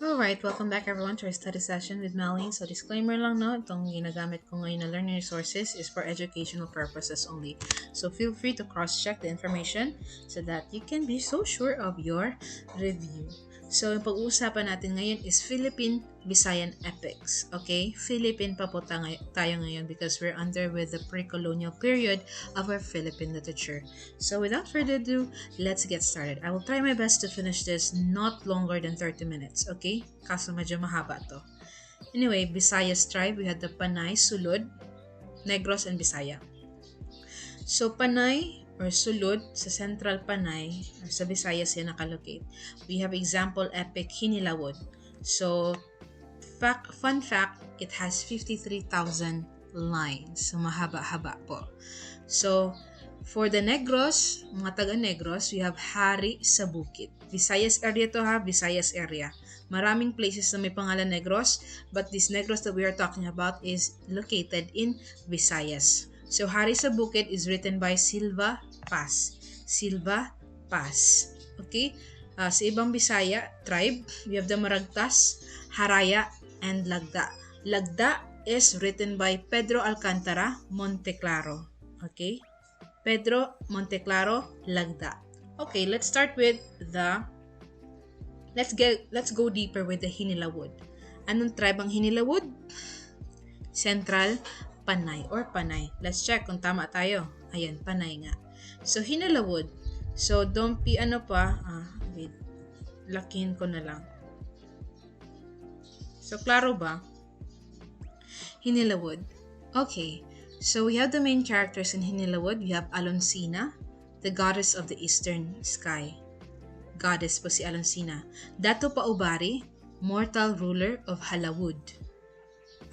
Alright, welcome back everyone to our study session with Melanie. So disclaimer lang no, itong ginagamit ko ngayon na learning resources is for educational purposes only. So feel free to cross-check the information so that you can be so sure of your review. So yung pag-uusapan natin ngayon is Philippine Visayan epics. Okay? Philippine pa po tayo ngayon because we're under with the pre-colonial period of our Philippine literature. So without further ado, let's get started. I will try my best to finish this not longer than 30 minutes. Okay? Kaso medyo mahaba to. Anyway, Visayas tribe, we had the Panay, Sulud, Negros, and Bisaya. So Panay or Sulud sa Central Panay or sa Visayas yan nakalocate. We have example epic Hinilawod. So fun fact, it has 53,000 lines. So mahaba-haba po. So for the Negros, mga taga-Negros, we have Hari sa Bukid. Visayas area to ha, Visayas area. Maraming places na may pangalan Negros, but this Negros that we are talking about is located in Visayas. So Hari sa Bukid is written by Silva Paz. Silva Paz. Okay? Sa ibang Bisaya tribe, we have the Maragtas, Haraya, and Lagda. Lagda is written by Pedro Alcantara Monteclaro. Okay? Pedro Monteclaro Lagda. Okay, let's start with let's go deeper with the Hinilawod. Anong tribe ang Hinilawod? Central Panay or Panay. Let's check kung tama tayo. Ayan, Panay nga. So Hinilawod. So don't be wait. Lakihin ko na lang. So klaro ba? Hinilawod. Okay. So we have the main characters in Hinilawod. We have Alonsina, the goddess of the eastern sky. Goddess po si Alonsina. Dato Paubari, mortal ruler of Halawud.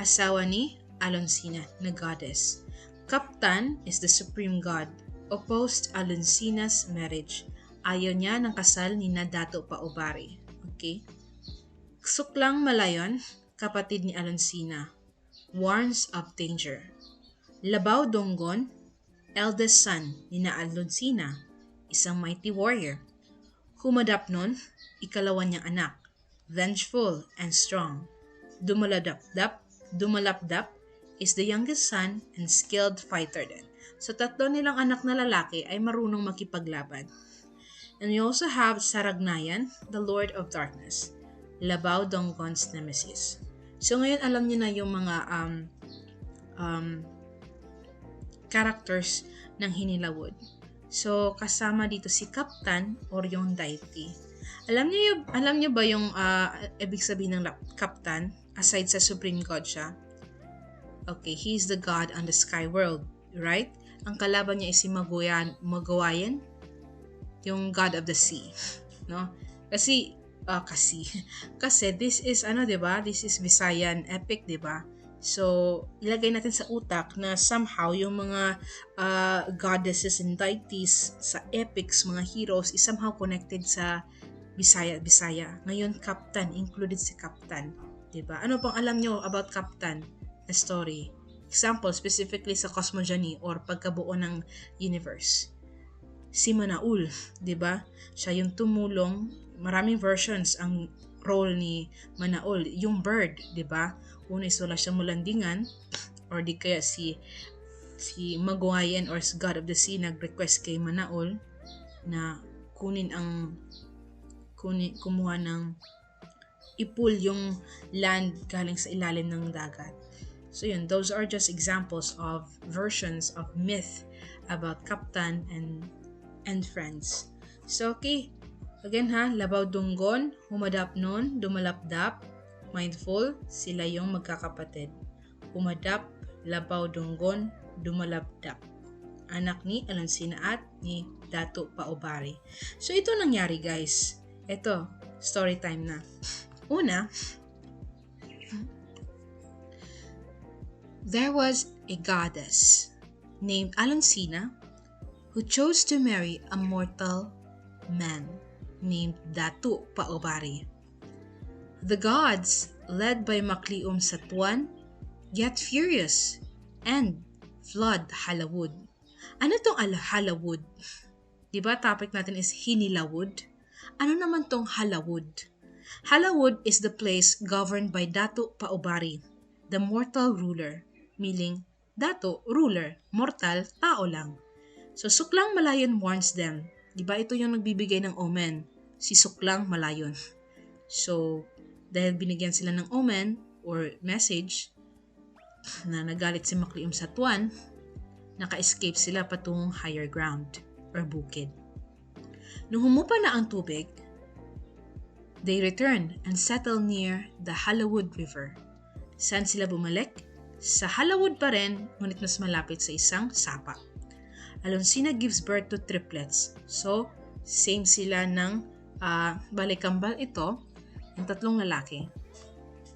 Asawa ni Alonsina na goddess. Kaptan is the supreme god. Opposed Alonsina's marriage. Ayaw niya ng kasal ni na Dato Paubari. Okay? Suklang Malayon, kapatid ni Alonsina. Warns of danger. Labaw Donggon, eldest son ni na Alonsina, isang mighty warrior. Humadapnon, ikalawa niyang anak, vengeful and strong. Dumalapdap is the youngest son and skilled fighter din. So tatlo nilang anak na lalaki ay marunong makipaglaban. And we also have Saragnayan, the Lord of Darkness, Labaw Donggon's nemesis. So ngayon alam niyo na yung mga characters ng Hinilawod. So kasama dito si Kaptan or yung deity. Alam niyo ba yung ibig sabihin ng Kaptan aside sa supreme god siya? Okay, he is the god on the sky world, right? Ang kalaban niya is si Magawayan, yung god of the sea, no? Kasi this is 'di ba? This is Visayan epic, 'di ba? So, ilagay natin sa utak na somehow yung mga goddesses and deities sa epics, mga heroes, is somehow connected sa Bisaya. Ngayon, Kaptan, included si Kaptan. Diba? Ano pang alam nyo about Kaptan na story? Example, specifically sa cosmogony or pagkabuo ng universe. Si Manaul, diba? Siya yung tumulong, maraming versions ang role ni Manaul. Yung bird, diba? Una is wala siyang mulandingan or di kaya si Magawayan or God of the Sea nag-request kay Manaul na kumuha ng ipul yung land galing sa ilalim ng dagat. So yun, those are just examples of versions of myth about Kaptan and friends. So okay, again ha, Labaw Dunggon, Humadapnon, Dumalapdap, mindful, sila yung magkakapatid. Humadap, Labaw Dunggon, Dumalapdap. Anak ni Alonsina at ni Dato Paubari. So ito nangyari guys. Ito, story time na. Una, there was a goddess named Alonsina who chose to marry a mortal man named Dato Paubari. The gods, led by Maklium Satuan, get furious and flood Halawud. Ano tong Halawud? Diba topic natin is Hinilawod? Ano naman tong Halawud? Halawood is the place governed by Datu Paubari, the mortal ruler, meaning Datu, ruler, mortal, tao lang. So Suklang Malayon warns them. Diba ito yung nagbibigay ng omen? Si Suklang Malayon. So, dahil binigyan sila ng omen or message na nagalit si Maklium Satuan, naka-escape sila patungong higher ground or bukid. Nung humupa na ang tubig, they returned and settled near the Halawood River. Saan sila bumalik? Sa Halawood pa rin, ngunit mas malapit sa isang sapa. Alonsina gives birth to triplets. So, same sila ng balikambal ito, yung tatlong lalaki.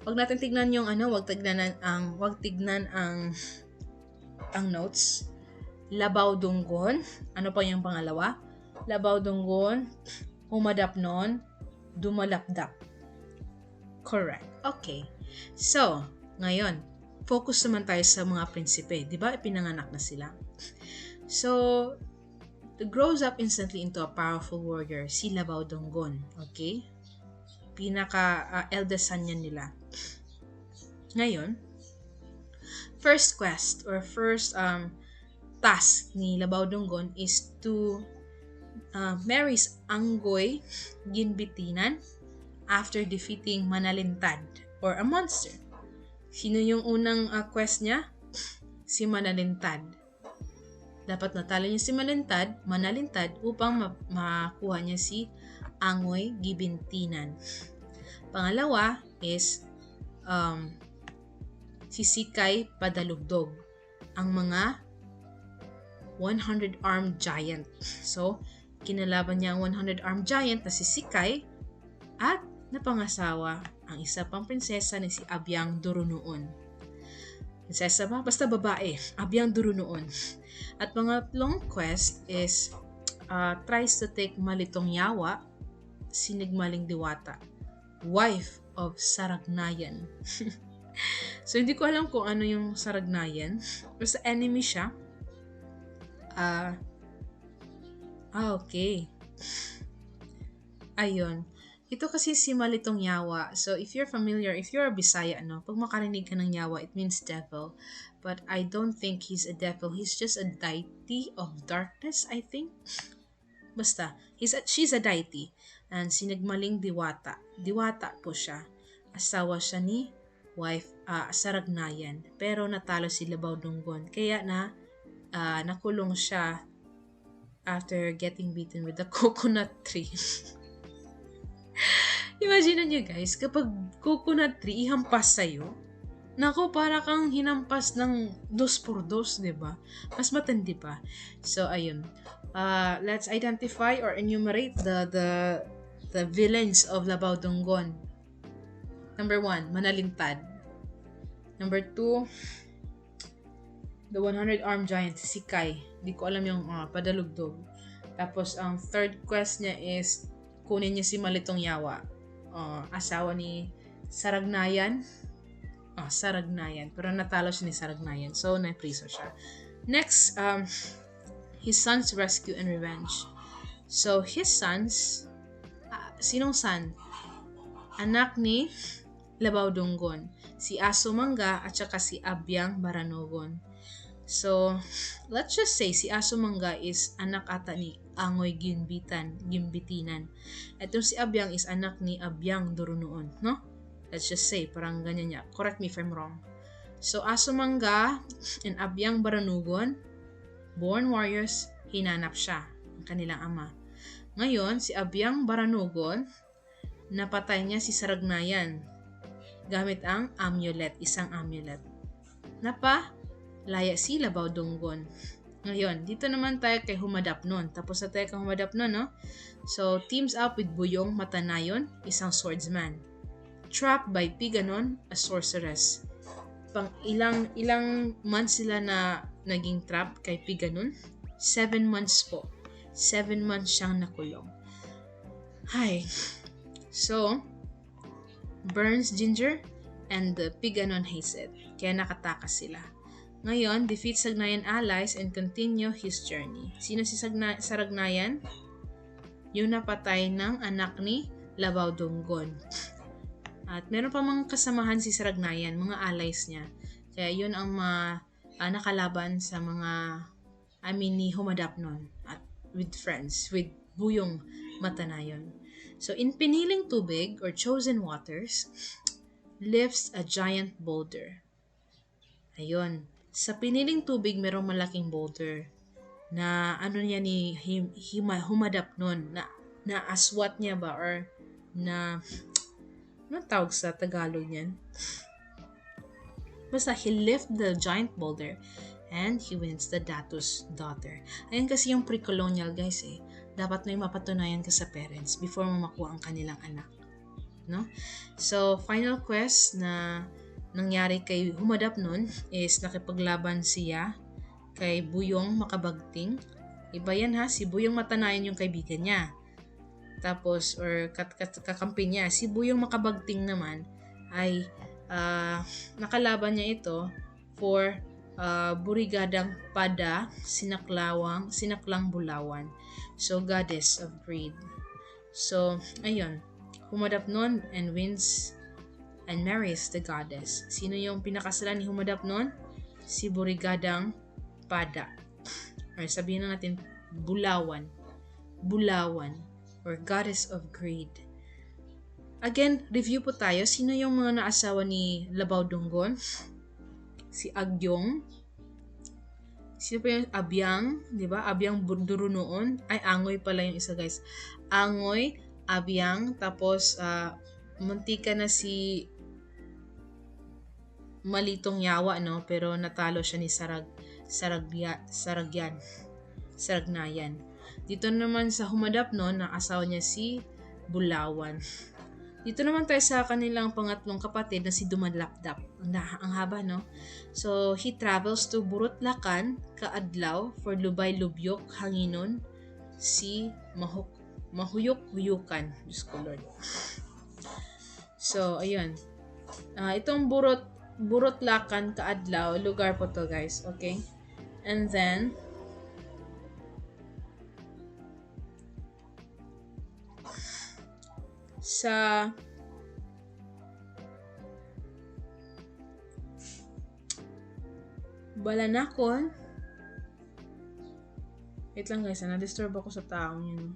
Wag natin tignan yung wag tignan ang notes. Labaw Dunggon, ano pa yung pangalawa? Labaw Dunggon, Humadapnon, Dumalapdap. Correct. Okay. So, ngayon, focus naman tayo sa mga prinsipe. Di ba ipinanganak na sila? So, grows up instantly into a powerful warrior, si Labaw Dunggon. Okay? Eldest son yan nila. Ngayon, first quest or first task ni Labaw Dunggon is to marry Anggoy Ginbitinan after defeating Manalintad or a monster. Sino yung unang quest niya? Si Manalintad. Dapat natalo niya si Manalintad upang makuha niya si Angoy Gibintinan. Pangalawa is si Sikay Padalugdog, ang mga 100-armed giant. So, kinalaban niya ang 100-armed giant na si Sikay at napangasawa ang isa pang prinsesa na si Abyang Durunoon. Prinsesa ba? Basta babae. Abyang Durunoon. At pangatlong quest is tries to take Malitong Yawa, Sinigmaling Diwata, wife of Saragnayan. So, hindi ko alam kung ano yung Saragnayan. Basta enemy siya. Okay. Ayun. Ito kasi si Malitong Yawa. So, if you're a Bisaya, pag makarinig ka ng Yawa, it means devil. But I don't think he's a devil. He's just a deity of darkness, I think. Basta, she's a deity. And Sinigmaling Diwata. Diwata po siya. Asawa siya ni wife Saragnayan. Pero natalo si Labaw Dunggon. Kaya nakulong siya after getting beaten with the coconut tree. Imagine nyo guys, kapag coconut tree ihampas sa'yo, nako, para kang hinampas ng 2x2, diba? Mas matindi pa. So, ayun. Let's identify or enumerate the villains of Labaw Dunggon. Number 1, Manalintad. Number 2, the 100-armed giant, si Sikay. Di ko alam yung Padalugdog. Tapos, ang third quest niya is kunin niya si Malitong Yawa. Asawa ni Saragnayan. Saragnayan. Pero natalo siya ni Saragnayan. So, napriso siya. Next, his son's rescue and revenge. So, his sons, sinong son? Anak ni Labaw Dunggon. Si Aso Mangga at saka si Abyang Baranogon. So, let's just say si Aso Mangga is anak ata ni Angoy Gimbitinan. At yung si Abyang is anak ni Abyang Durunoon, no? Let's just say, parang ganyan niya. Correct me if I'm wrong. So, Aso Mangga and Abyang Baranogon, born warriors, hinanap siya, ang kanilang ama. Ngayon, si Abyang Baranogon, napatay niya si Saragnayan gamit ang amulet, isang amulet. Laya si Labaw Dunggon. Ngayon, dito naman tayo kay Humadapnon. Tapos na tayo kay Humadapnon, no? So, teams up with Buyong Matanayon, isang swordsman. Trapped by Piganon, a sorceress. Pang ilang months sila na naging trap kay Piganon? 7 months po. 7 months siyang nakulong. Hi. So, Burns Ginger and the Piganon hated. Kaya nakatakas sila. Ngayon, defeat Sagnayan allies and continue his journey. Sino si Saragnayan? Yung napatay ng anak ni Labaw Dunggon. At meron pa mga kasamahan si Saragnayan, mga allies niya. Kaya yun ang nakalaban sa mga ni Humadapnon at with friends, with Buyong Matanayon. So in Piniling Tubig or Chosen Waters, lifts a giant boulder. Ayun. Sa Piniling Tubig, merong malaking boulder na niya ni Humadapnon, na aswat niya ba or na anong tawag sa Tagalog niyan? Basta he lift the giant boulder and he wins the Datu's daughter. Ayan kasi yung pre-colonial guys eh. Dapat may mapatunayan ka sa parents before mo makuha ang kanilang anak. No? So, final quest na nangyari kay Humadapnon is nakipaglaban siya kay Buyong Makabagting. Iba yan ha, si Buyong Matanayan yung kaibigan niya. Tapos, or kakampi niya. Si Buyong Makabagting naman ay nakalaban niya ito for Burigadang Pada Sinaklang Bulawan. So, goddess of greed. So, ayun. Humadapnon and wins and marries the goddess. Sino yung pinakasalan ni Humadapnon? Si Burigadang Pada. Or sabihin na natin, Bulawan. Or goddess of greed. Again, review po tayo. Sino yung mga naasawa ni Labaw Dunggon? Si Agyong. Sino pa yung Abyang? Diba? Abyang Bunduro noon. Ay, Angoy pala yung isa guys. Angoy, Abyang, tapos muntika na si Malitong Yawa, no? Pero natalo siya ni Saragnayan. Dito naman sa Humadapnon, na asawa niya si Bulawan. Dito naman tayo sa kanilang pangatlong kapatid na si Dumalapdap. Ang haba, no? So, he travels to Burutlakan, Kaadlaw, for Lubay-Lubyok, Hanginon, si Mahuyok-Huyukan. Diyos ko, Lord. So, ayun. Itong Burutlakan, Kaadlaw, lugar po to, guys. Okay? And then, sa Balanakon, wait lang guys, na-disturb ako sa taong yun.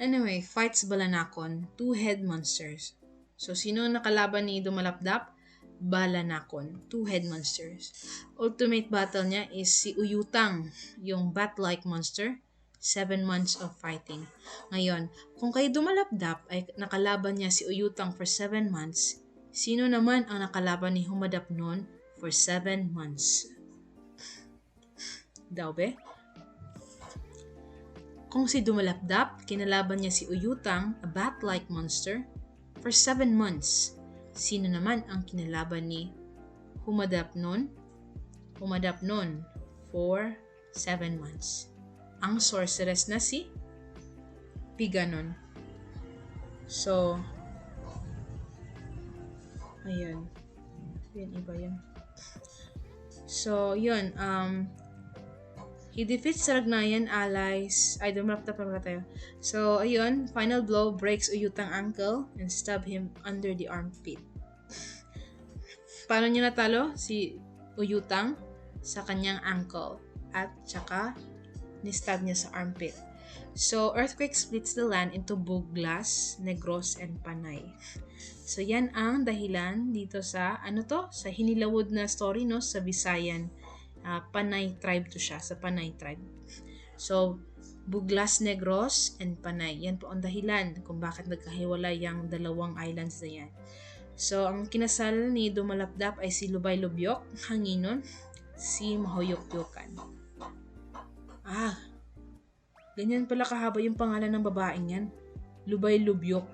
Anyway, fights Balanakon, two head monsters. So, sino nakalaban ni Dumalapdap? Balanakon, two head monsters. Ultimate battle niya is si Uyutang, yung bat-like monster. 7 months of fighting. Ngayon, kung kay Dumalapdap ay nakalaban niya si Uyutang for 7 months, sino naman ang nakalaban ni Humadapnon for 7 months? Daw be? Kung si Dumalapdap, kinalaban niya si Uyutang, a bat-like monster, for 7 months, sino naman ang kinalaban ni Humadapnon? Humadapnon for 7 months. Ang sorceress na si Piganon. So, ayun. Yun, iba yun. So, yun. He defeats Saragnayan allies. Ay, Dumalapdap pa tayo. So, ayun. Final blow breaks Uyutang ankle and stab him under the armpit. Paano niya natalo? Si Uyutang sa kanyang ankle. At saka ni-stab niya sa armpit. So, earthquake splits the land into Buglas, Negros, and Panay. So, yan ang dahilan dito sa, sa Hinilawod na story, no? Sa Visayan. Panay tribe to siya, sa Panay tribe. So, Buglas, Negros, and Panay. Yan po ang dahilan kung bakit nagkahiwalay yung dalawang islands na yan. So, ang kinasal ni Dumalapdap ay si Lubay-Lubyok, Hanginon, si Mahuyok-Yukan. Ganyan pala kahaba yung pangalan ng babaeng yan. Lubay-Lubyok.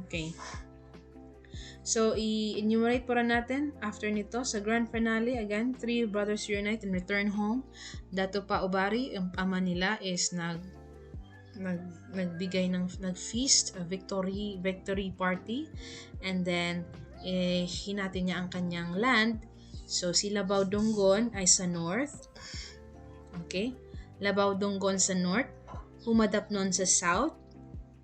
Okay. So, i-enumerate po rin natin after nito. Sa grand finale, again, 3 brothers reunite and return home. Dato pa Ubari, yung ama nila is nag-feast, a victory party. And then, hinati niya ang kanyang land. So, si Labaw Dunggon ay sa north. Okay? Labaw Dunggon sa north, Humadapnon sa south,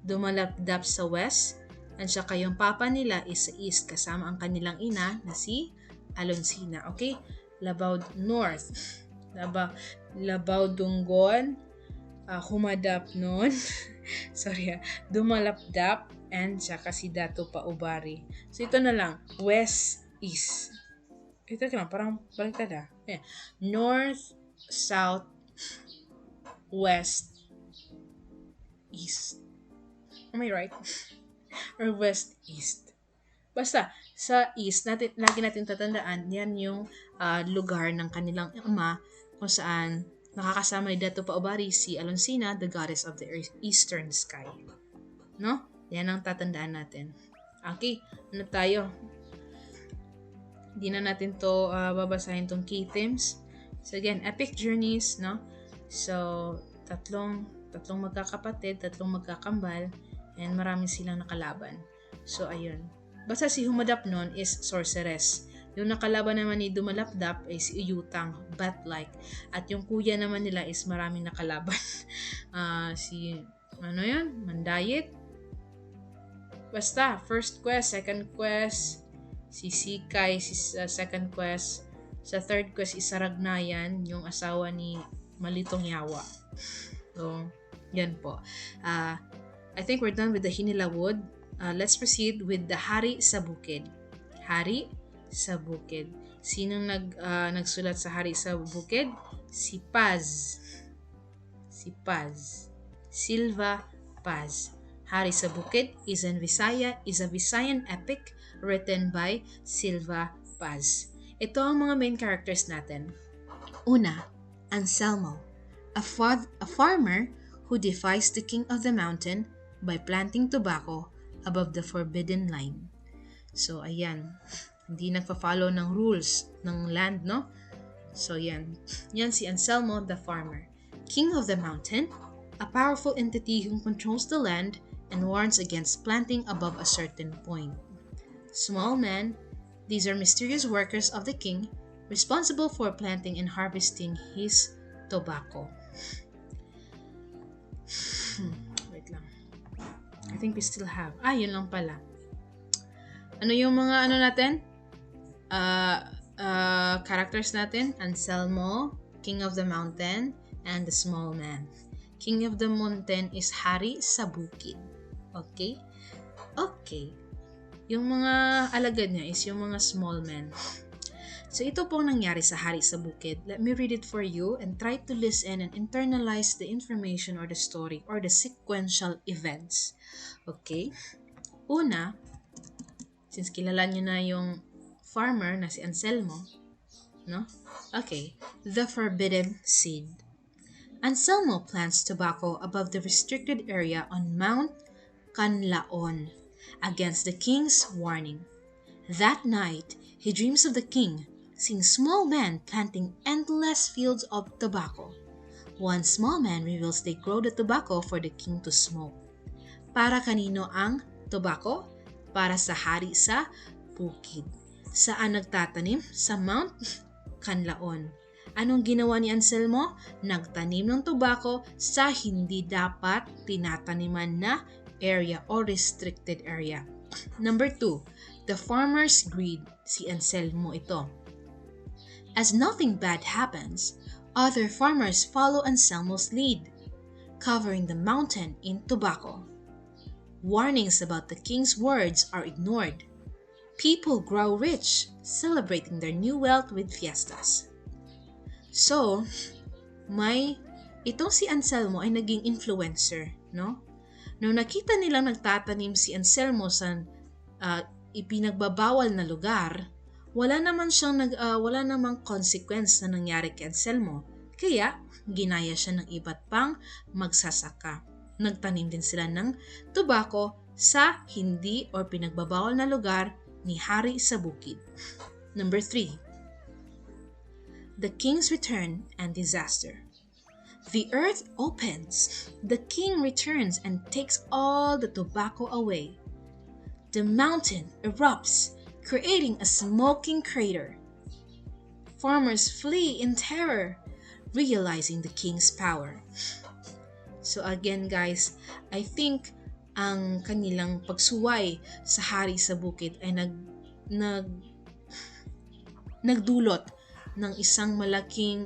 Dumalapdap sa west, At saka yung papa nila is sa east kasama ang kanilang ina na si Alonsina. Okay? Labaw north. Labaw dunggon, humadap nun. Sorry dumalapdap, and saka si Dato Paubari. So ito na lang, west, east. Ito lang, parang baliktad Yeah. North, south, west, east. Am I right? Or west, east. Basta, sa east, lagi natin tatandaan, yan yung lugar ng kanilang ama kung saan nakakasama ni Dato Paubari si Alonsina, the goddess of the eastern sky. No? Yan ang tatandaan natin. Okay, ano tayo? Hindi na natin to babasahin tong key themes. So again, epic journeys, no? So, tatlong magkakapatid, tatlong magkakambal, and marami silang nakalaban. So, ayun. Basta si humadap nun is sorceress. Yung nakalaban naman ni dumalapdap ay si Uyutang, bat-like. At yung kuya naman nila is maraming nakalaban. Mandayit. Basta, first quest, second quest, si Sikay, second quest. Sa third quest is Saragnayan, yung asawa ni Malitong Yawa. So, yan po. I think we're done with the Hinila Wood. Let's proceed with the Hari sa Bukid. Hari sa Bukid. Sinong nagsulat sa Hari sa Bukid? Si Paz. Silva Paz. Hari sa Bukid is a Visayan epic written by Silva Paz. Ito ang mga main characters natin. Una, Anselmo, a farmer who defies the king of the mountain by planting tobacco above the forbidden line. So, ayan. Hindi nagpa-follow ng rules ng land, no? So, yan. Yan si Anselmo, the farmer. King of the mountain, a powerful entity who controls the land and warns against planting above a certain point. Small men, these are mysterious workers of the king, responsible for planting and harvesting his tobacco. Wait lang. I think we still have. Yun lang pala. Ano yung mga natin? Characters natin? Anselmo, King of the Mountain, and the Small Man. King of the Mountain is Hari sa Bukid. Okay? Yung mga alagad niya is yung mga small men. So ito pong nangyari sa Hari sa Bukid. Let me read it for you and try to listen and internalize the information or the story or the sequential events. Okay? Una, since kilala niyo na yung farmer na si Anselmo, no? Okay. The Forbidden Seed. Anselmo plants tobacco above the restricted area on Mount Canlaon against the king's warning. That night, he dreams of the king, seeing small men planting endless fields of tobacco. One small man reveals they grow the tobacco for the king to smoke. Para kanino ang tobacco? Para sa hari sa bukid. Saan nagtatanim? Sa Mount Canlaon. Anong ginawa ni Anselmo? Nagtanim ng tobacco sa hindi dapat tinataniman na area or restricted area. Number 2, the farmer's greed. Si Anselmo ito. As nothing bad happens, other farmers follow Anselmo's lead, covering the mountain in tobacco. Warnings about the king's words are ignored. People grow rich, celebrating their new wealth with fiestas. So, itong si Anselmo ay naging influencer, no? Nung nakita nilang nagtatanim si Anselmo sa ipinagbabawal na lugar, wala namang consequence na nangyari kay Anselmo. Kaya, ginaya siya ng iba't pang magsasaka. Nagtanim din sila ng tobacco sa hindi or pinagbabawal na lugar ni Hari sa Bukid. Number 3. The king's return and disaster. The earth opens. The king returns and takes all the tobacco away. The mountain erupts, creating a smoking crater. Farmers flee in terror, realizing the king's power. So again, guys, I think ang kanilang pagsuway sa hari sa bukid ay nag nagdulot ng isang malaking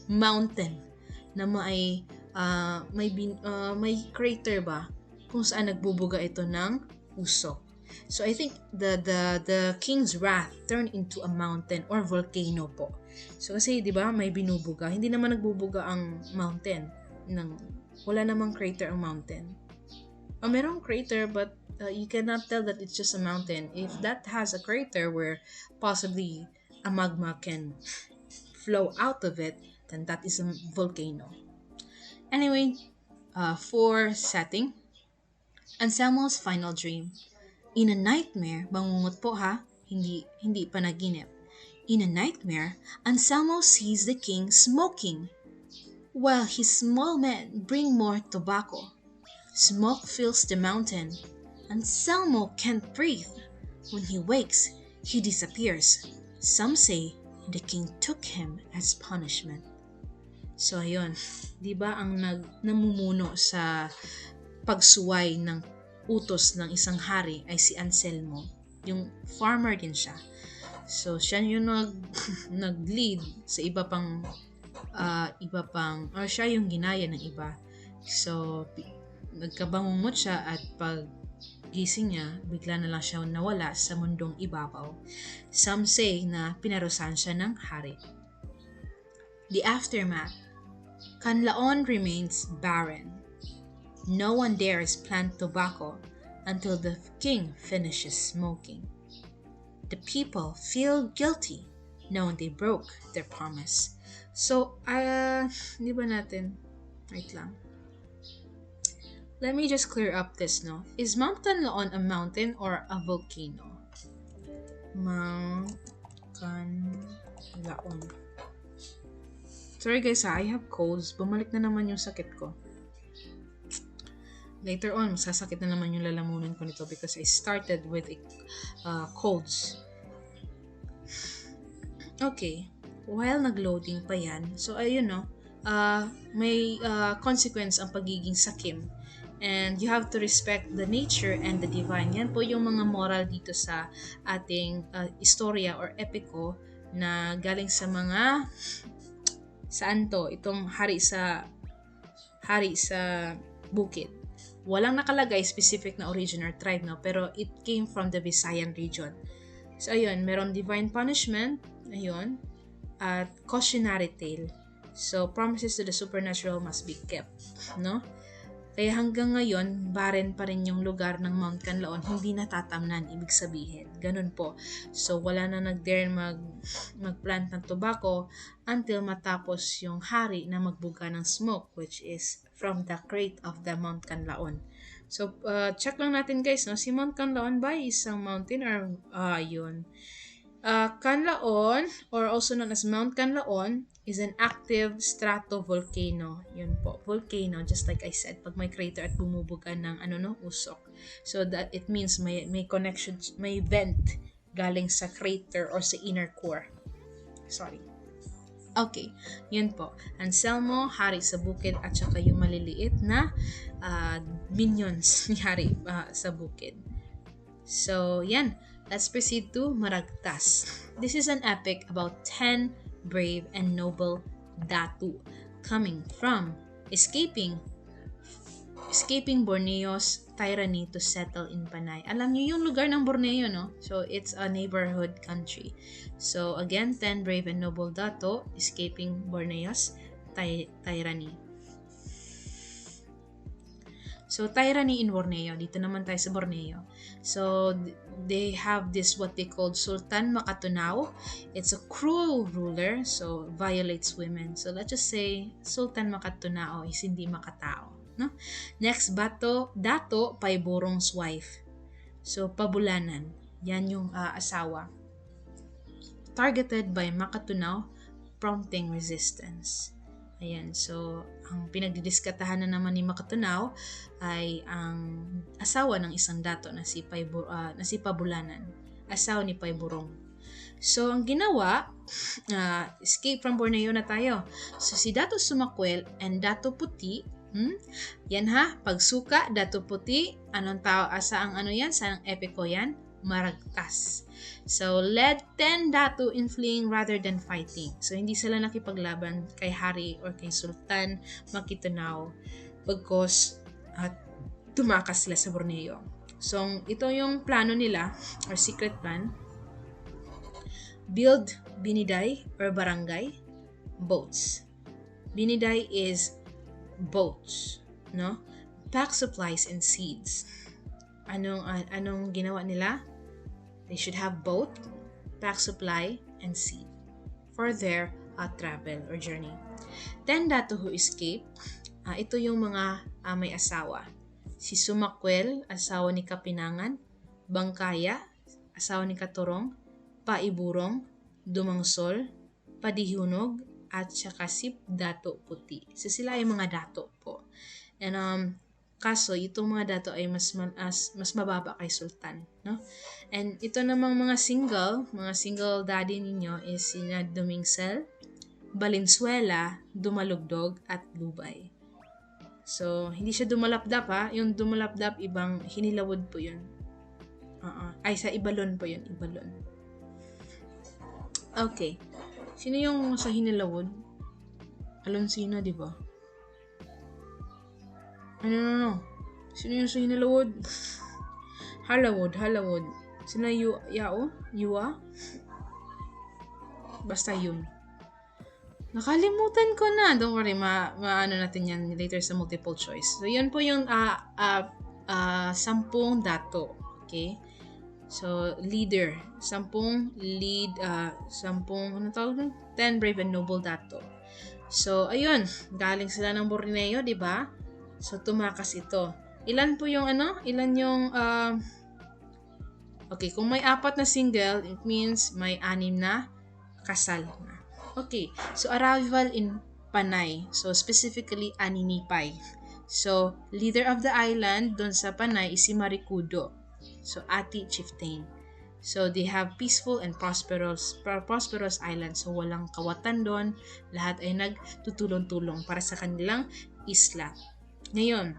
mountain na may crater ba kung saan nagbubuga ito ng usok. So I think the king's wrath turned into a mountain or volcano po. So kasi 'di ba may binubuga, hindi naman nagbubuga ang mountain wala namang crater ang mountain. Merong crater but you cannot tell that it's just a mountain. If that has a crater where possibly a magma can flow out of it, then that is a volcano. Anyway, for setting, Anselmo's final dream. In a nightmare, bangungot po ha, hindi panaginip. In a nightmare, Anselmo sees the king smoking, while his small men bring more tobacco. Smoke fills the mountain. Anselmo can't breathe. When he wakes, he disappears. Some say the king took him as punishment. So ayun, 'di ba ang namumuno sa pagsuway ng utos ng isang hari ay si Anselmo. Yung farmer din siya. So siya yung nag-lead sa iba pang or siya yung ginaya ng iba. So nagkabangungot siya at pag gising niya, bigla na lang siya nawala sa mundong ibabaw. Some say na pinarusahan siya ng hari. The aftermath. Canlaon remains barren. No one dares plant tobacco until the king finishes smoking. The people feel guilty knowing they broke their promise. So, di ba natin? Wait lang. Let me just clear up this, no? Is Mount Canlaon a mountain or a volcano? Mount Canlaon. Sorry guys I have colds. Bumalik na naman yung sakit ko. Later on, masasakit na naman yung lalamunan ko nito because I started with colds. Okay. While nag-loading pa yan, so ayun no, may consequence ang pagiging sakim. And you have to respect the nature and the divine. Yan po yung mga moral dito sa ating istorya or epiko na galing sa mga saan to? Itong hari sa bukid. Walang nakalagay specific na origin or tribe, no? Pero it came from the Visayan region. So, ayun, meron divine punishment, ayun, at cautionary tale. So, promises to the supernatural must be kept, no? Kaya hanggang ngayon, barren pa rin yung lugar ng Mount Canlaon, hindi natatamnan, ibig sabihin. Ganun po. So, wala na nag-dare mag-plant ng tobacco until matapos yung hari na magbuga ng smoke, which is from the crate of the Mount Canlaon. So, check lang natin guys, no? Si Mount Canlaon ba isang mountain or yun? Canlaon, or also known as Mount Canlaon, is an active stratovolcano. Yun po, volcano, just like I said, pag may crater at bumubuga ng usok. So that it means may connection, may vent galing sa crater or sa inner core. Sorry. Okay, yun po. Anselmo, hari sa bukid, at saka yung maliliit na minions ni hari sa bukid. So, yan. Let's proceed to Maragtas. This is an epic about 10 brave and noble Datu coming from escaping Borneo's tyranny to settle in Panay. Alam niyo yung lugar ng Borneo, no? So, it's a neighborhood country. So, again, 10 brave and noble Datu escaping Borneo's tyranny. So, tyranny in Borneo. Dito naman tayo sa Borneo. So, they have this what they called Sultan Makatunao. It's a cruel ruler, so violates women. So, let's just say Sultan Makatunao is hindi makatao. No? Next, Dato Paiborong's wife. So, pabulanan. Yan yung asawa. Targeted by Makatunao, prompting resistance. Ayan, so ang pinagdidiskatahan na naman ni Makatunao ay ang asawa ng isang dato na si Pabulanan, asawa ni Paiborong. So ang ginawa, escape from Borneo na tayo. So si Dato Sumakwel and Dato Puti Yan ha, pagsuka, dato puti, anong tao, asa ang ano yan, saan ang epiko yan? Maragtas. So, led 10 dato in fleeing rather than fighting. So, hindi sila nakipaglaban kay hari or kay sultan Makitunao bagkos tumakas sila sa Borneo. So, ito yung plano nila or secret plan. Build biniday or barangay boats. Biniday is boats, no? Pack supplies and seeds. Anong ginawa nila? They should have boat, pack supply, and seed for their travel or journey. 10 dato who escape. Ito yung mga may asawa. Si Sumakwel, asawa ni Kapinangan. Bangkaya, asawa ni Katurong. Paiburong, Dumangsol, Padihunog, at saka si Dato Puti. So sila ay mga dato po. And kaso itong mga dato ay mas mababa kay Sultan, no? And ito namang mga single daddy ninyo is sina Dumingsel, Valenzuela, Dumalugdog, at Lubay. So hindi siya Dumalapdap ha. Yung Dumalapdap ibang Hinilawod po yun. Ay sa Ibalon po yun, Ibalon. Okay. Sino yung sa Hinilawod? Alonsina, di ba? No. Sino yung sa Hinilawod? Halawod. Sino Yao? Yua? Basta yun. Nakalimutan ko na. Don't worry, maano natin yan later sa multiple choice. So, yun po yung 10 dato. Okay? So, leader. 10 ano tawag nun? 10 brave and noble dato. So, ayun. Galing sila ng Borneo, di ba? So, tumakas ito. Ilan po yung Ilan yung okay, kung may 4 na single, it means may 6 na kasal na. Okay, so arrival in Panay. So, specifically, Aninipay. So, leader of the island doon sa Panay is si Maricudo. So, Ati Chieftain. So, they have peaceful and prosperous island. So, walang kawatan doon. Lahat ay nagtutulong-tulong para sa kanilang isla. Ngayon,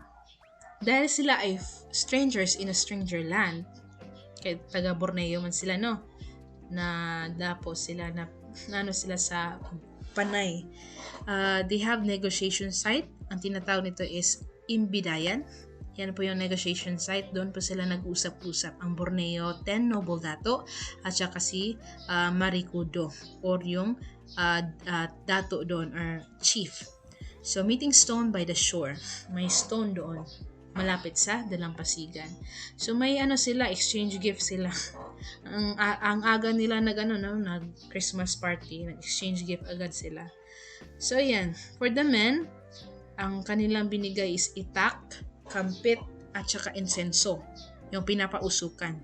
dahil sila ay strangers in a stranger land, kaya taga Borneo man sila, no? Na dapo sila sila sa Panay. They have negotiation site. Ang tinatawag nito is Imbidayan. Yan po yung negotiation site. Doon po sila nag-usap-usap. Ang Borneo, 10 noble dato at saka si Maricudo or yung dato doon or chief. So, meeting stone by the shore. May stone doon malapit sa dalampasigan. So, may sila, exchange gift sila. ang aga nila nag Christmas party, nag-exchange gift agad sila. So, yan. For the men, ang kanilang binigay is itak, kampit, at saka insenso, yung pinapausukan.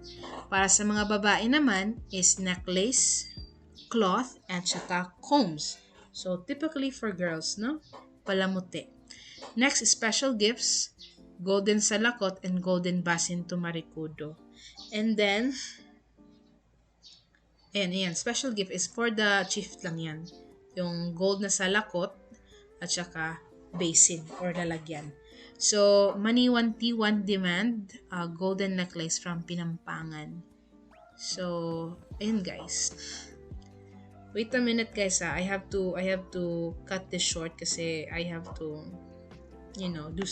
Para sa mga babae naman is necklace, cloth, at saka combs. So, typically for girls, no? Palamuti. Next, special gifts, golden salakot and golden basin to Maricudo. And then, ayan, special gift is for the chief lang yan. Yung gold na salakot at saka basin or lalagyan. So, Maniwan-Tiwan demand golden necklace from Pinampangan. So, ayun guys. Wait a minute guys I have to cut this short kasi I have to do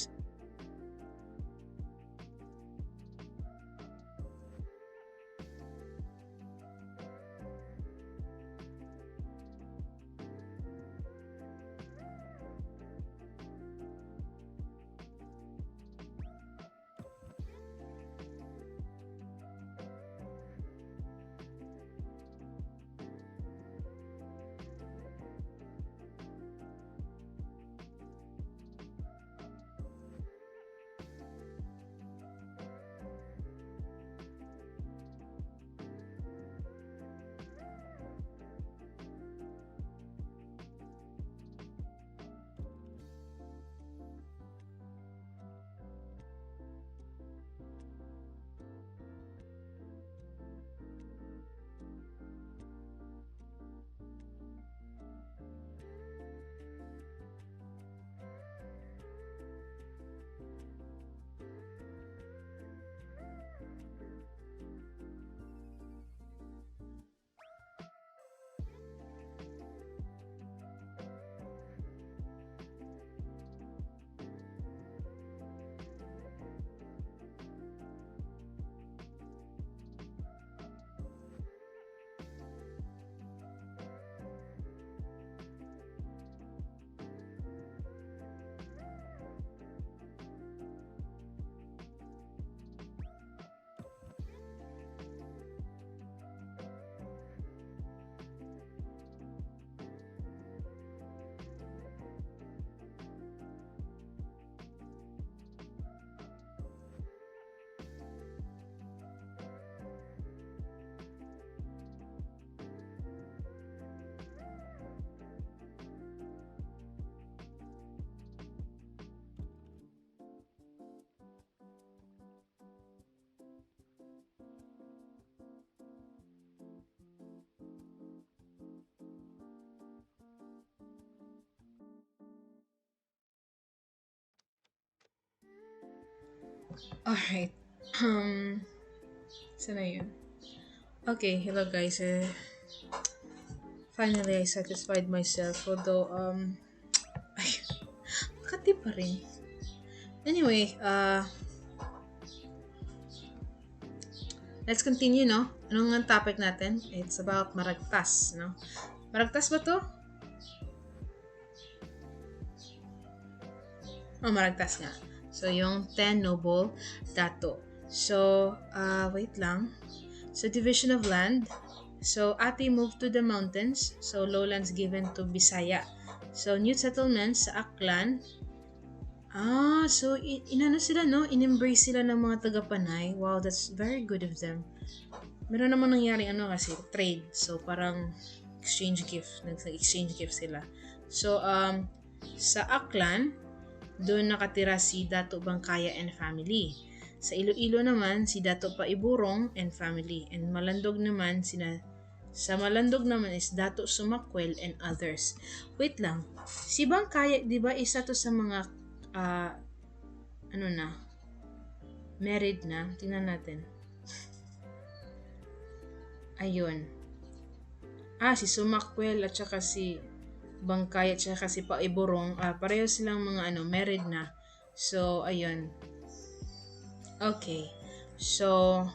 Alright. Sana yun? Okay, hello guys. Finally, I satisfied myself. Although, ay, makati pa rin. Anyway, let's continue, no? Anong ang topic natin? It's about maragtas, no? Maragtas ba to? Oh, maragtas nga. So, yung 10 noble dato. So, wait lang. So, division of land. So, Ati moved to the mountains. So, lowlands given to Bisaya. So, new settlements sa Aklan. So, inano sila, no? In-embrace sila ng mga taga-Panay. Wow, that's very good of them. Meron naman nangyari, kasi, trade. So, parang exchange gift. Nag-exchange gift sila. So, sa Aklan, doon nakatira si Dato Bangkaya and family. Sa Iloilo naman, si Dato Paiburong and family. And Malandog naman, sa Malandog naman is Dato Sumakwel and others. Wait lang. Si Bangkaya, di ba isa to sa mga, married na? Tingnan natin. Ayun. Si Sumakwel at saka si Bangkay at saka si Paiburong, pareho silang mga married na. So, ayun. Okay. So,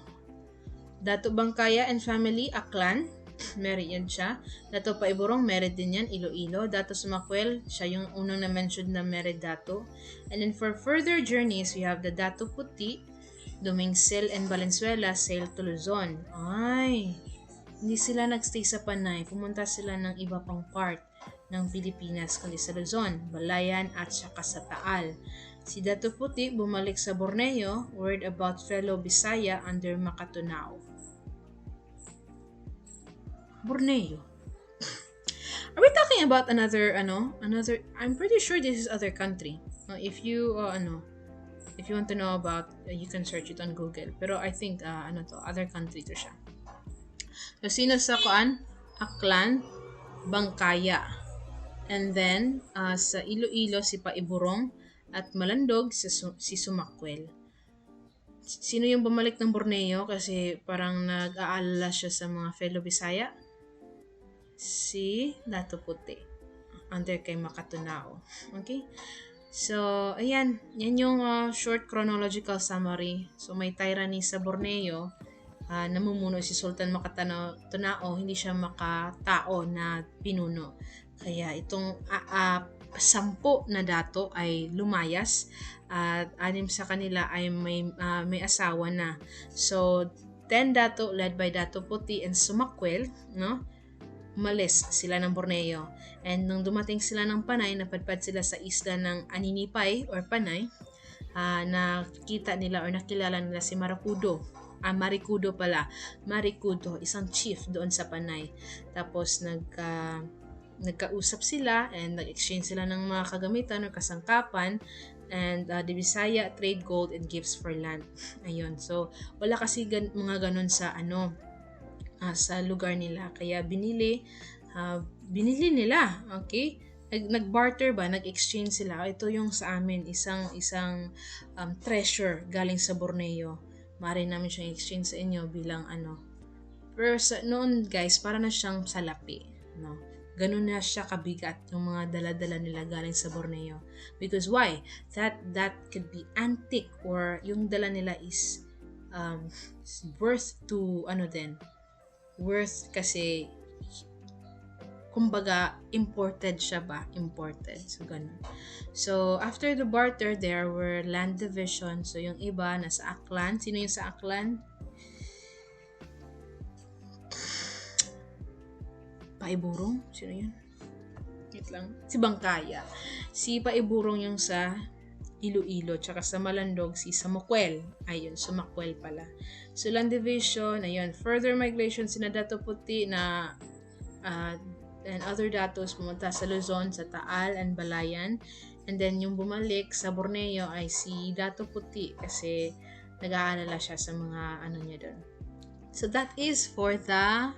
Dato Bangkaya and family, Aklan, married yan siya. Dato Paiburong, married din yan, Iloilo. Dato Sumakwel, siya yung unang na-mention na married dato. And then for further journeys, we have the Dato Puti, Dumingsel and Valenzuela, sail to Luzon. Hindi sila nagstay sa Panay. Pumunta sila ng iba pang part ng Pilipinas kundi sa Luzon, Balayan at saka sa Taal. Si Dato Puti bumalik sa Borneo, word about fellow Bisaya under Makatunao. Borneo. Are we talking about another, I'm pretty sure this is other country. If you, if you want to know about, you can search it on Google. Pero I think, other country to siya. So, sino sa Aklan, Bangkaya. And then, sa Iloilo, si Paiburong. At Malandog, si Sumakwel. Sino yung bumalik ng Borneo? Kasi parang nag-aalala siya sa mga fellow Bisaya. Si Dato Puti. Under kay Makatunao. Okay? So, ayan. Yan yung short chronological summary. So, may tyranny sa Borneo. Namumuno si Sultan Makatunao. Hindi siya makatao na pinuno. Kaya itong 10 na dato ay lumayas at 6 sa kanila ay may asawa na. So, 10 dato led by Dato Puti and Sumakwel, no? Umalis sila ng Borneo. And nung dumating sila ng Panay, napadpad sila sa isla ng Aninipay or Panay, nakita nila or nakilala nila si Marikudo pala. Marikudo, isang chief doon sa Panay. Tapos nagkausap sila and nag-exchange sila ng mga kagamitan or kasangkapan and the Bisaya trade gold and gifts for land. Ayun. So, wala kasi mga ganun sa sa lugar nila. Kaya binili nila. Okay? Nag-barter ba? Nag-exchange sila. Ito yung sa amin, isang treasure galing sa Borneo. Maaari namin siyang exchange sa inyo bilang Pero noon guys, para na siyang salapi. No? Ganun na siya kabigat yung mga dala-dala nila galing sa Borneo. Because why? That could be antique or yung dala nila is worth to worth kasi kumbaga imported siya ba? Imported. So, ganun. So, after the barter, there were land division. So, yung iba nasa Aklan. Sino yung sa Aklan? Paiburong? Sino yun? Wait lang. Si Bangkaya. Si Paiburong yung sa Iloilo. Tsaka sa Malandog, si Sumakwel. Ayun, Sumakwel pala. So, land division. Ayun. Further migration, sina Dato Puti na and other datos pumunta sa Luzon, sa Taal and Balayan. And then, yung bumalik sa Borneo ay si Dato Puti kasi nag-aalala siya sa mga niya doon. So, that is for the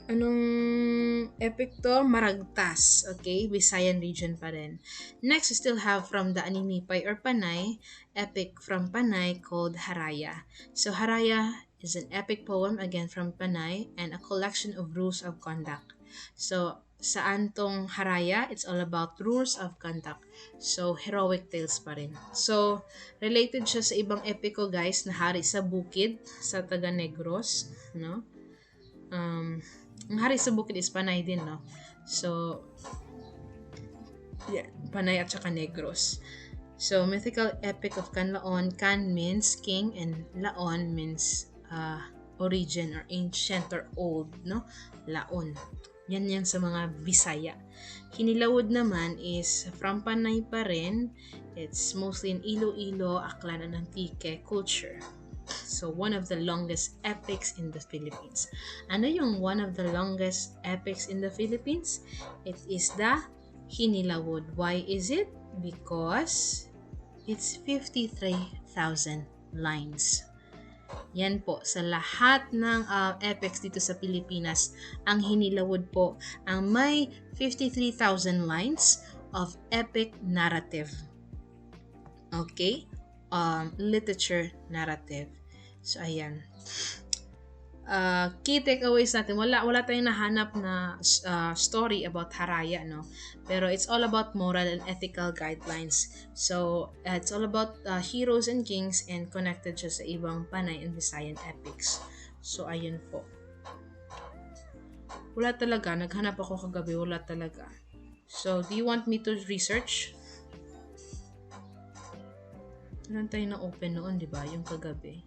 Anong epic to? Maragtas. Okay? Visayan region pa rin. Next, we still have from the Aninipay or Panay, epic from Panay called Haraya. So, Haraya is an epic poem again from Panay and a collection of rules of conduct. So, saan tong Haraya? It's all about rules of conduct. So, heroic tales pa rin. So, related siya sa ibang epiko guys na Hari sa Bukid sa Taga Negros. No? Ang Hari sa Bukid is Panay din, no? So, yeah, Panay at saka Negros. So, mythical epic of Canlaon. Can means king and Laon means origin or ancient or old, no? Laon. Yan sa mga Bisaya. Hinilawod naman is from Panay pa rin. It's mostly in Iloilo, Aklan, and Antique culture. So, one of the longest epics in the Philippines. Ano yung one of the longest epics in the Philippines? It is the Hinilawod. Why is it? Because it's 53,000 lines. Yan po, sa lahat ng epics dito sa Pilipinas, ang Hinilawod po ang may 53,000 lines of epic narrative. Okay? Literature narrative. So, ayan. Key takeaways natin, wala tayong nahanap na story about Haraya, no? Pero it's all about moral and ethical guidelines. So, it's all about heroes and kings and connected siya sa ibang Panay and Visayan epics. So, ayun po. Wala talaga. Naghanap ako kagabi. Wala talaga. So, do you want me to research? Meron tayo na open noon, di ba? Yung kagabi.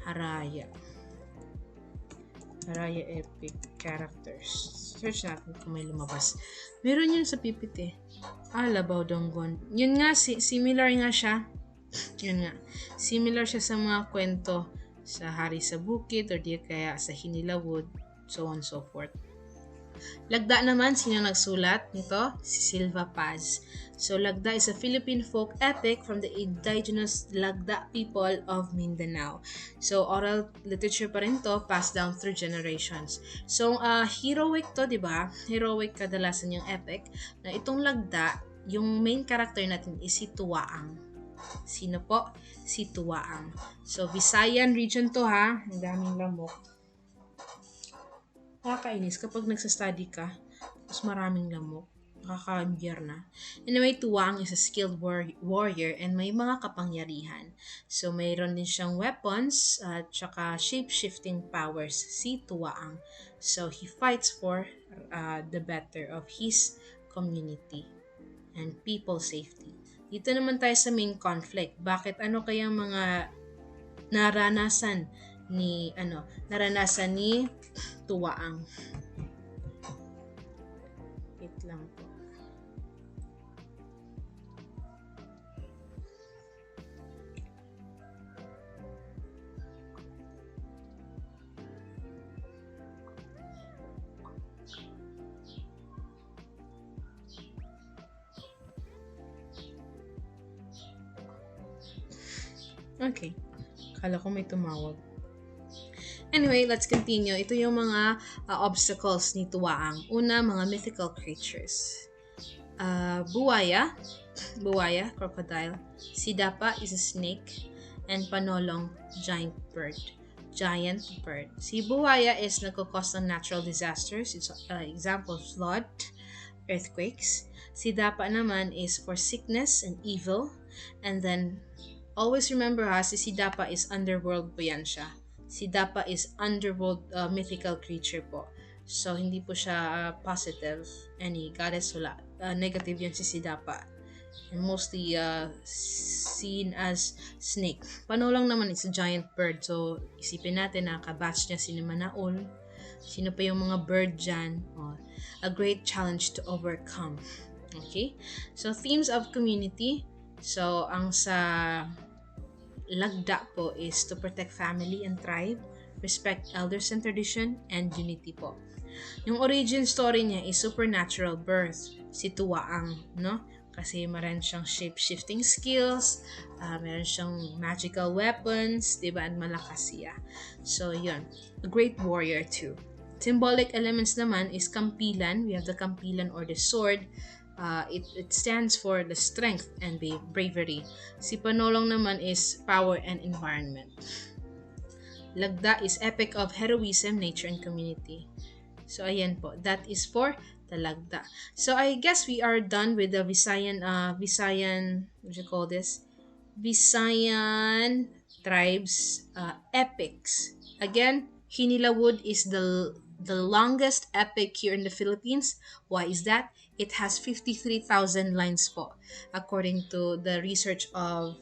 Haraya epic characters. Search natin kung may lumabas. Meron yun sa PPT. Labaw Donggon. Yun nga, similar nga siya. Yun nga. Similar siya sa mga kwento sa Hari sa Bukid or di kaya sa Hinilawod, so on and so forth. Lagda naman, sino nagsulat nito? Si Silva Paz. So, Lagda is a Philippine folk epic from the indigenous Lagda people of Mindanao. So, oral literature pa rin to, passed down through generations. So, heroic to, di ba? Heroic kadalasan yung epic. Na itong Lagda, yung main character natin is si Tuwaang. Sino po? Si Tuwaang. So, Visayan region to ha. Ang daming lamok. Nakakainis kapag nagsa-study ka, mas maraming lamok. Nakaka-ambyer na. Anyway, Tuwaang is a skilled warrior and may mga kapangyarihan. So, mayroon din siyang weapons at saka shape-shifting powers, si Tuwaang. So, he fights for the better of his community and people's safety. Dito naman tayo sa main conflict. Bakit ano kayang mga naranasan ni Tuwaang? Wait lang po. Okay. Kala ko may tumawag. Anyway, let's continue. Ito yung mga obstacles ni Tuwaang. Una, mga mythical creatures. Buwaya, crocodile. Sidapa is a snake. And Panolong, giant bird. Si Buwaya is nagkakos ng natural disasters. It's example, flood, earthquakes. Sidapa naman is for sickness and evil. And then, always remember ha, si Sidapa is underworld po yan siya. Sidapa is underworld mythical creature po. So, hindi po siya positive. Any goddess, wala. Negative yan si Sidapa. And mostly seen as snake. Panolong naman is a giant bird. So, isipin natin na kabatch niya si Manaol. Sino pa yung mga bird dyan? A great challenge to overcome. Okay? So, themes of community. So, ang sa Lagda po is to protect family and tribe, respect elders and tradition, and unity po. Yung origin story niya is supernatural birth, si Tuwaang, no? Kasi meron siyang shape-shifting skills, meron siyang magical weapons, diba? At malakas siya. So, yun. A great warrior too. Symbolic elements naman is kampilan. We have the kampilan or the sword. It stands for the strength and the bravery. Si panolong naman is power and environment. Lagda is epic of heroism, nature, and community. So ayan po, that is for the lagda. So I guess we are done with the Visayan, what do you call this? Visayan tribes epics. Again, Hinilawod is the longest epic here in the Philippines. Why is that? It has 53,000 lines po, according to the research of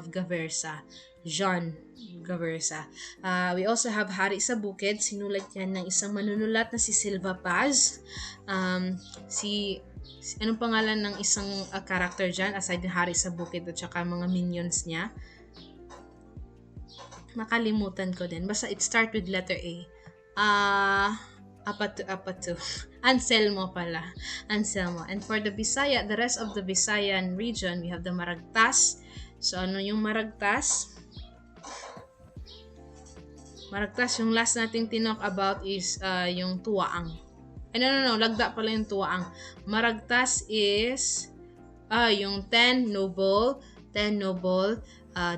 Gaversa, Jean Gaversa. We also have Hari sa Bukid. Sinulat yan ng isang manunulat na si Silva Paz. Anong pangalan ng isang character dyan aside ng Hari sa Bukid at saka mga minions niya? Makalimutan ko din. Basta it start with letter A. Apatu. Anselmo pala. Anselmo. And for the Bisaya, the rest of the Visayan region, we have the Maragtas. So, ano yung Maragtas? Maragtas, yung last nating tinok about is yung Tuwaang. No. Lagda pala yung Tuwaang. Maragtas is yung 10 noble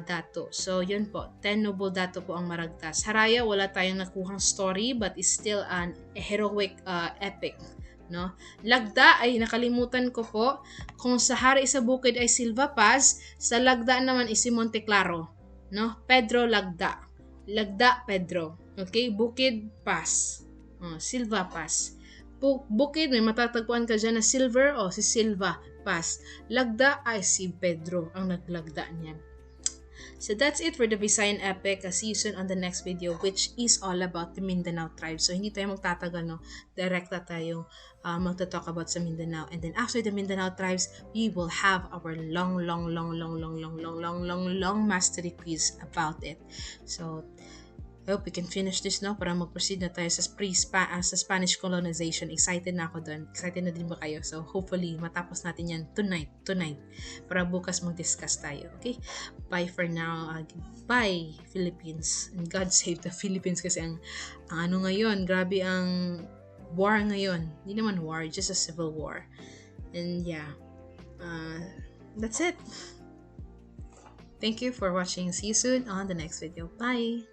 dato. So, yun po. 10 noble dato po ang Maragtas. Haraya, wala tayong nakuhang story but is still an heroic epic. No? Lagda ay nakalimutan ko po. Kung sa Hari sa Bukid ay Silva Paz, sa Lagda naman is si Monteclaro. No? Pedro Lagda. Lagda Pedro. Okay? Bukid Paz. Silva Paz. Bukid, may matatagpuan ka dyan na Silver o si Silva Paz. Lagda ay si Pedro ang naglagda niyan. So that's it for the Visayan epic. See you soon on the next video, which is all about the Mindanao tribe. So hindi tayo magtatagal, no? Direkta tayong magta-talk about sa Mindanao. And then after the Mindanao tribes, we will have our long mastery quiz about it. So I hope we can finish this now para mag-proceed na tayo sa Spanish colonization. Excited na ako doon. Excited na din ba kayo? So hopefully matapos natin yan tonight. Para bukas mag-discuss tayo. Okay? Bye for now. Bye Philippines. And God save the Philippines kasi ang ano ngayon, grabe ang war ngayon. Hindi naman war, just a civil war. And yeah, that's it. Thank you for watching. See you soon on the next video. Bye!